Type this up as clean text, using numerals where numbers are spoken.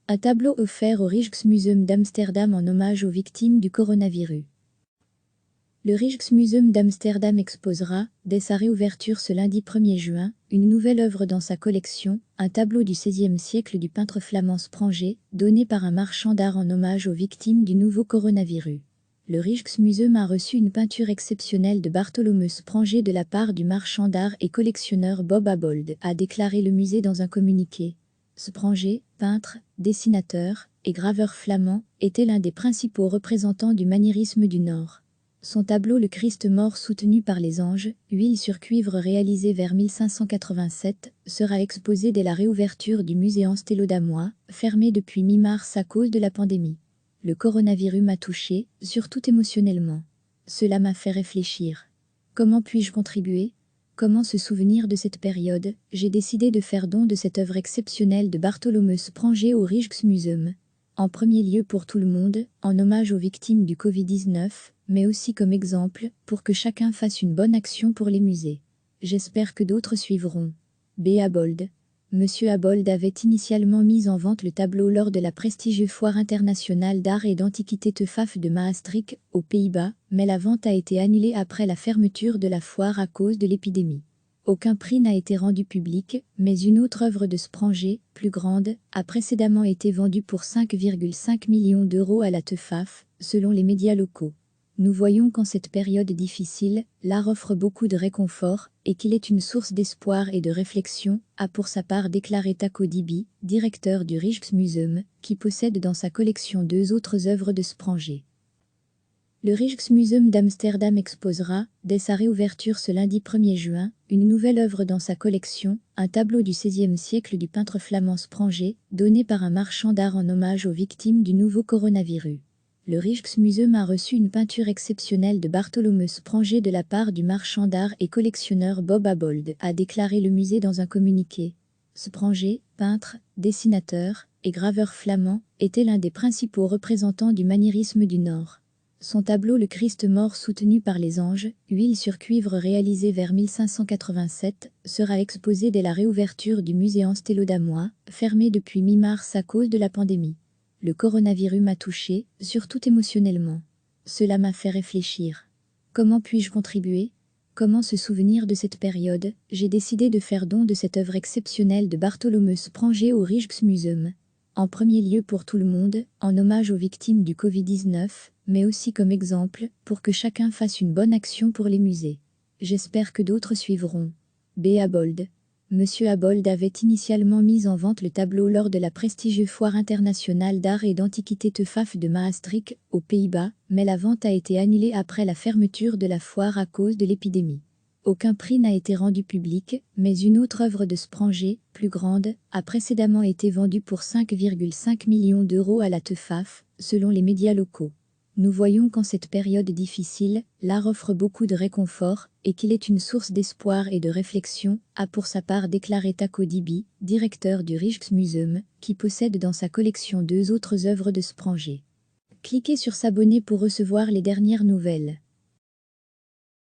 Un tableau offert au Rijksmuseum d'Amsterdam en hommage aux victimes du coronavirus. Le Rijksmuseum d'Amsterdam exposera, dès sa réouverture ce lundi 1er juin, une nouvelle œuvre dans sa collection, un tableau du XVIe siècle du peintre flamand Spranger, donné par un marchand d'art en hommage aux victimes du nouveau coronavirus. Le Rijksmuseum a reçu une peinture exceptionnelle de Bartholomew Spranger de la part du marchand d'art et collectionneur Bob Abold, a déclaré le musée dans un communiqué. Spranger, peintre, dessinateur et graveur flamand, était l'un des principaux représentants du maniérisme du Nord. Son tableau Le Christ mort soutenu par les anges, huile sur cuivre réalisé vers 1587, sera exposé dès la réouverture du musée Anstello-damois, fermé depuis mi-mars à cause de la pandémie. Le coronavirus m'a touché, surtout émotionnellement. Cela m'a fait réfléchir. Comment puis-je contribuer ? Comment se souvenir de cette période ? J'ai décidé de faire don de cette œuvre exceptionnelle de Bartholomew Spranger au Rijksmuseum. En premier lieu pour tout le monde, en hommage aux victimes du Covid-19, mais aussi comme exemple, pour que chacun fasse une bonne action pour les musées. J'espère que d'autres suivront. B. Abold. Monsieur Abold avait initialement mis en vente le tableau lors de la prestigieuse foire internationale d'art et d'antiquité TEFAF de Maastricht, aux Pays-Bas, mais la vente a été annulée après la fermeture de la foire à cause de l'épidémie. Aucun prix n'a été rendu public, mais une autre œuvre de Spranger, plus grande, a précédemment été vendue pour 5,5 millions d'euros à la TEFAF, selon les médias locaux. Nous voyons qu'en cette période difficile, l'art offre beaucoup de réconfort, et qu'il est une source d'espoir et de réflexion, a pour sa part déclaré Taco Dibi, directeur du Rijksmuseum, qui possède dans sa collection 2 autres œuvres de Spranger. Le Rijksmuseum d'Amsterdam exposera, dès sa réouverture ce lundi 1er juin, une nouvelle œuvre dans sa collection, un tableau du XVIe siècle du peintre flamand Spranger, donné par un marchand d'art en hommage aux victimes du nouveau coronavirus. Le Rijksmuseum a reçu une peinture exceptionnelle de Bartholomew Spranger de la part du marchand d'art et collectionneur Bob Abold, a déclaré le musée dans un communiqué. Spranger, peintre, dessinateur et graveur flamand, était l'un des principaux représentants du maniérisme du Nord. Son tableau Le Christ mort soutenu par les anges, huile sur cuivre réalisé vers 1587, sera exposé dès la réouverture du musée Anstello-damois, fermé depuis mi-mars à cause de la pandémie. Le coronavirus m'a touché, surtout émotionnellement. Cela m'a fait réfléchir. Comment puis-je contribuer ? Comment se souvenir de cette période ? J'ai décidé de faire don de cette œuvre exceptionnelle de Bartholomew Spranger au Rijksmuseum. En premier lieu pour tout le monde, en hommage aux victimes du Covid-19, mais aussi comme exemple, pour que chacun fasse une bonne action pour les musées. J'espère que d'autres suivront. B. Abold. Monsieur Abold avait initialement mis en vente le tableau lors de la prestigieuse foire internationale d'art et d'antiquité TEFAF de Maastricht, aux Pays-Bas, mais la vente a été annulée après la fermeture de la foire à cause de l'épidémie. Aucun prix n'a été rendu public, mais une autre œuvre de Spranger, plus grande, a précédemment été vendue pour 5,5 millions d'euros à la TEFAF, selon les médias locaux. Nous voyons qu'en cette période difficile, l'art offre beaucoup de réconfort, et qu'il est une source d'espoir et de réflexion, a pour sa part déclaré Taco Dibi, directeur du Rijksmuseum, qui possède dans sa collection 2 autres œuvres de Spranger. Cliquez sur s'abonner pour recevoir les dernières nouvelles.